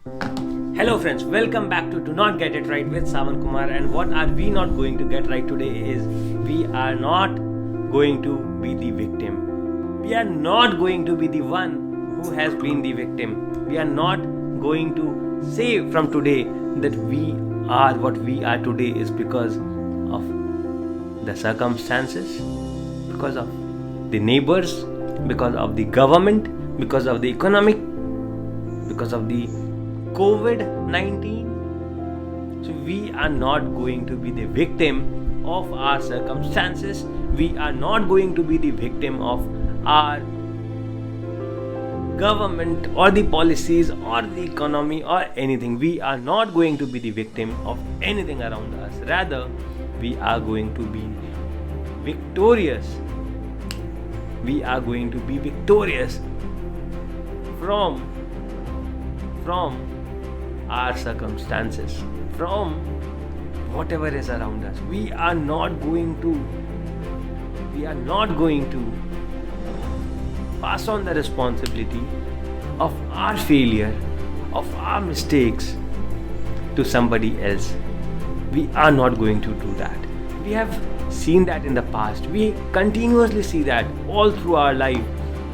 Hello friends, welcome back to Do Not Get It Right with Sawan Kumar. And what are we not going to get right today is we are not going to be the victim. We are not going to be the one who has been the victim. We are not going to say from today that we are what we are today is because of the circumstances, because of the neighbors, because of the government, because of the economic, because of the COVID-19. So we are not going to be the victim of our circumstances. We are not going to be the victim of our government or the policies or the economy or anything. We are not going to be the victim of anything around us. Rather, we are going to be victorious. We are going to be victorious from our circumstances, from whatever is around us. We are not going to pass on the responsibility of our failure, of our mistakes to somebody else. We are not going to do that. We have seen that in the past. We continuously see that all through our life.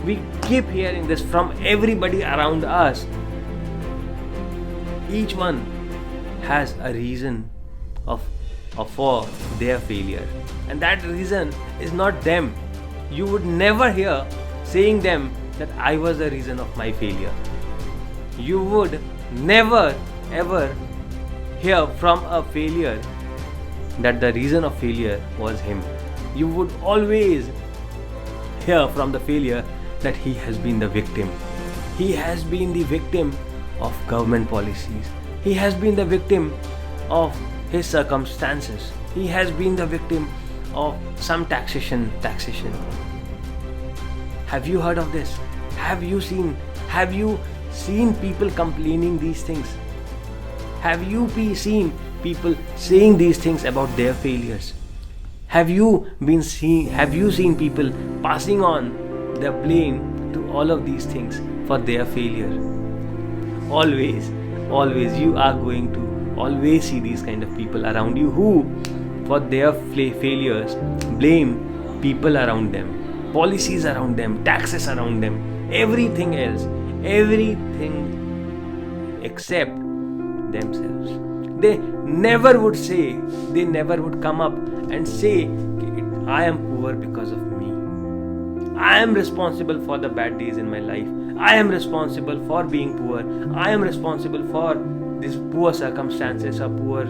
We keep hearing this from everybody around us. Each one has a reason for their failure, and that reason is not them. You would never hear saying them that I was the reason of my failure. You would never ever hear from a failure that the reason of failure was him. You would always hear from the failure that he has been the victim. He has been the victim of government policies. He has been the victim of his circumstances. He has been the victim of some taxation. Have you heard of this? Have you seen people complaining these things? Have you seen people saying these things about their failures? Have you seen people passing on the blame to all of these things for their failure? Always you are going to always see these kind of people around you who for their failures blame people around them, policies around them, taxes around them, everything except themselves. They never would come up and say, I am poor because of me. I am responsible for the bad days in my life. I am responsible for being poor. I am responsible for these poor circumstances or poor.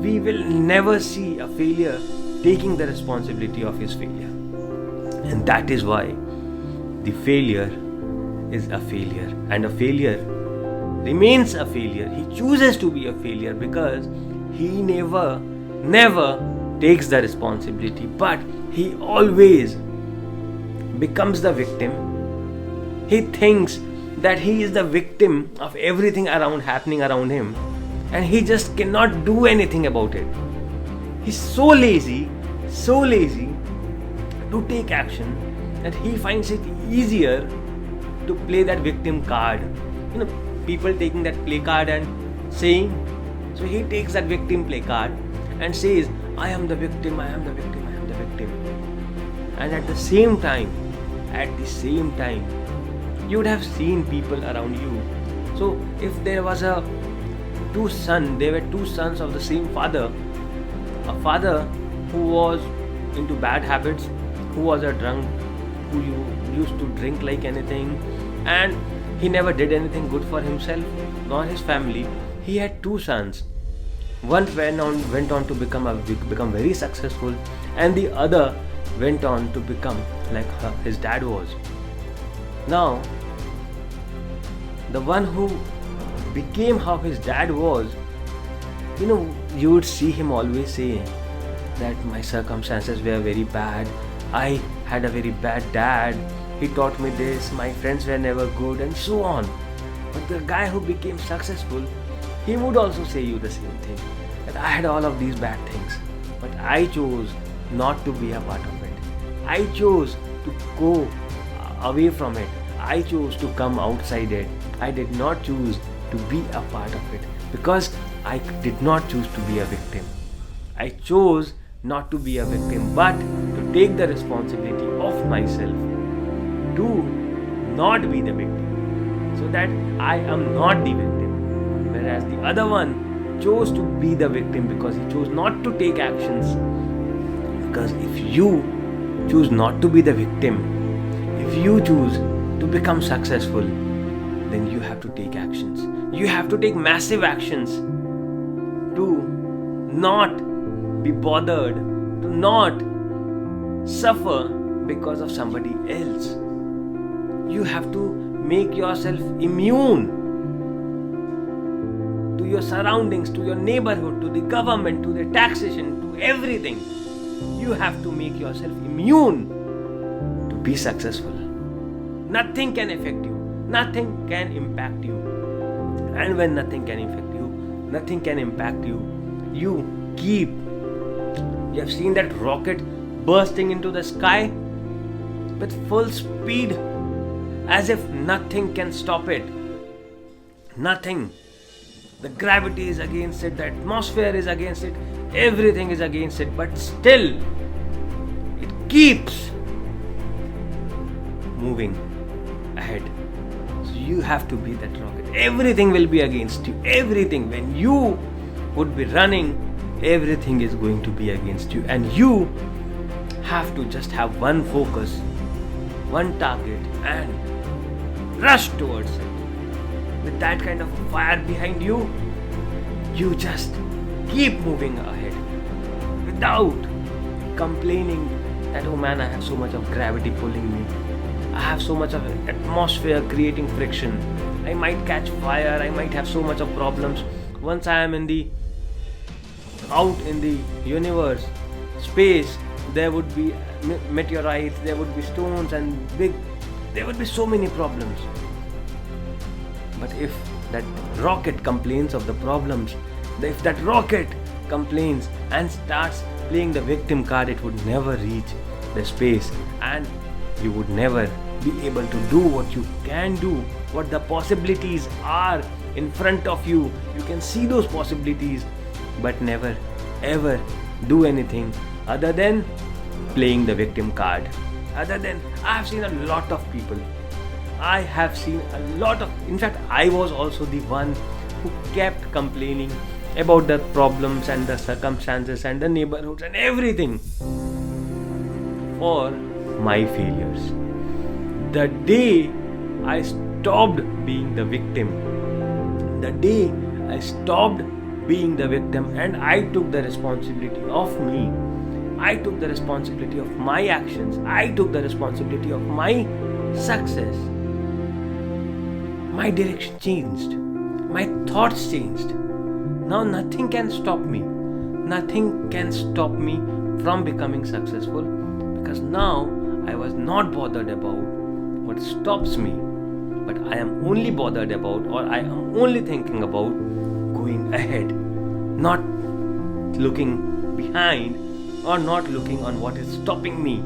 We will never see a failure taking the responsibility of his failure. And that is why the failure is a failure. And a failure remains a failure. He chooses to be a failure because he never takes the responsibility. But he always becomes the victim. He thinks that he is the victim of everything happening around him, and he just cannot do anything about it. He's so lazy to take action that he finds it easier to play that victim card. People taking that play card and saying, so he takes that victim play card and says, I am the victim. And at the same time, you would have seen people around you. So if there were two sons of the same father, a father who was into bad habits, who was a drunk, who used to drink like anything, and he never did anything good for himself nor his family. He had two sons. One went on to become very successful, and the other went on to become like his dad was. Now, the one who became how his dad was, you would see him always saying that my circumstances were very bad. I had a very bad dad. He taught me this. My friends were never good, and so on. But the guy who became successful, he would also say you the same thing. That I had all of these bad things, but I chose not to be a part of it. I chose to go away from it. I chose to come outside it. I did not choose to be a part of it, because I did not choose to be a victim. I chose not to be a victim, but to take the responsibility of myself to not be the victim, so that I am not the victim. Whereas the other one chose to be the victim because he chose not to take actions. Because if you choose not to be the victim, if you choose to become successful, then you have to take actions. You have to take massive actions to not be bothered, to not suffer because of somebody else. You have to make yourself immune to your surroundings, to your neighborhood, to the government, to the taxation, to everything. You have to make yourself immune to be successful. Nothing can affect you. Nothing can impact you. And when nothing can affect you, nothing can impact you, you have seen that rocket bursting into the sky with full speed, as if nothing can stop it. Nothing. The gravity is against it, the atmosphere is against it, everything is against it, but still it keeps moving ahead. So you have to be that rocket. Everything will be against you. Everything. When you would be running, everything is going to be against you, and you have to just have one focus, one target, and rush towards it. With that kind of fire behind you, you just keep moving ahead without complaining that, oh man, I have so much of gravity pulling me, I have so much of atmosphere creating friction, I might catch fire, I might have so much of problems. Once I am out in the universe, space, there would be meteorites, there would be stones and there would be so many problems. But if that rocket complains of the problems, if that rocket complains and starts playing the victim card, it would never reach the space, and you would never be able to do what you can do, what the possibilities are in front of you. You can see those possibilities, but never ever do anything other than playing the victim card. Other than, I have seen a lot of people. In fact, I was also the one who kept complaining about the problems and the circumstances and the neighborhoods and everything for my failures. The day I stopped being the victim, and I took the responsibility of me, I took the responsibility of my actions, I took the responsibility of my success, my direction changed, my thoughts changed. Now nothing can stop me. Nothing can stop me from becoming successful, because now I was not bothered about what stops me, but I am only bothered about, or I am only thinking about going ahead, not looking behind or not looking on what is stopping me.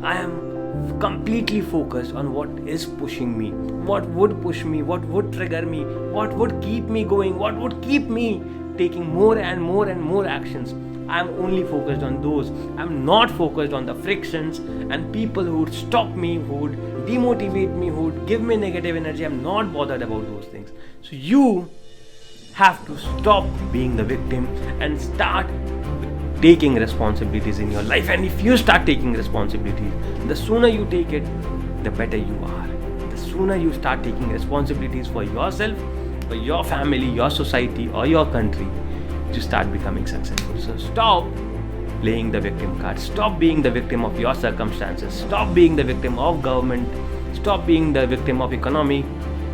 I am completely focused on what is pushing me, what would push me, what would trigger me, what would keep me going, what would keep me taking more and more and more actions. I am only focused on those. I am not focused on the frictions and people who would stop me, who would demotivate me, who would give me negative energy. I am not bothered about those things. So you have to stop being the victim and start taking responsibilities in your life. And if you start taking responsibilities, the sooner you take it, the better you are. The sooner you start taking responsibilities for yourself, for your family, your society, or your country, you start becoming successful. So stop playing the victim card. Stop being the victim of your circumstances. Stop being the victim of government. Stop being the victim of economy.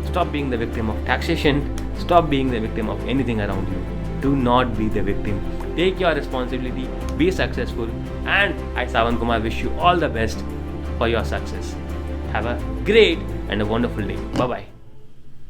Stop being the victim of taxation. Stop being the victim of anything around you. Do not be the victim. Take your responsibility, be successful, and I, Sawan Kumar, wish you all the best for your success. Have a great and a wonderful day. Bye-bye.